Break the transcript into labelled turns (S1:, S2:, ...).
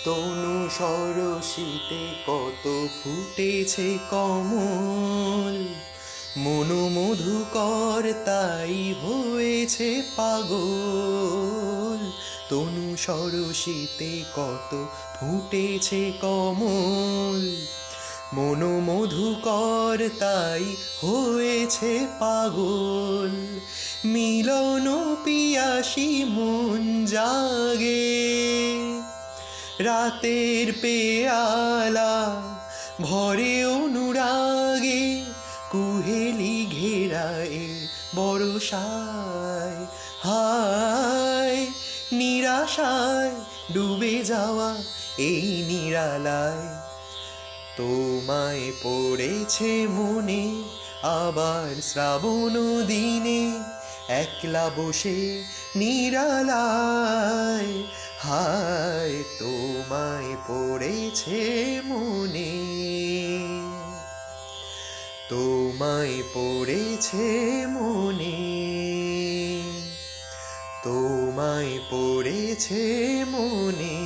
S1: তনু সরসিতে কত ফুটেছে কমল, মনু মধুকর তাই হয়েছে পাগল। তনু সরসিতে কত ফুটেছে কমল, মনু মধুকর তাই হয়েছে পাগল। মিলন পিয়াসী মন জাগে, রাতের পেয়ালা ভরে অনুরাগে। কুহেলি ঘেরায় বরষায়, হায় নিরাশায় ডুবে যাওয়া এই নিরালায়। তোমায় পড়েছে মনে আবার শ্রাবণ দিনে, একলা বসে নিরালায়। হায় তোমায় পড়েছে মনে, তোমায় পড়েছে মনে, তোমায় পড়েছে মনে।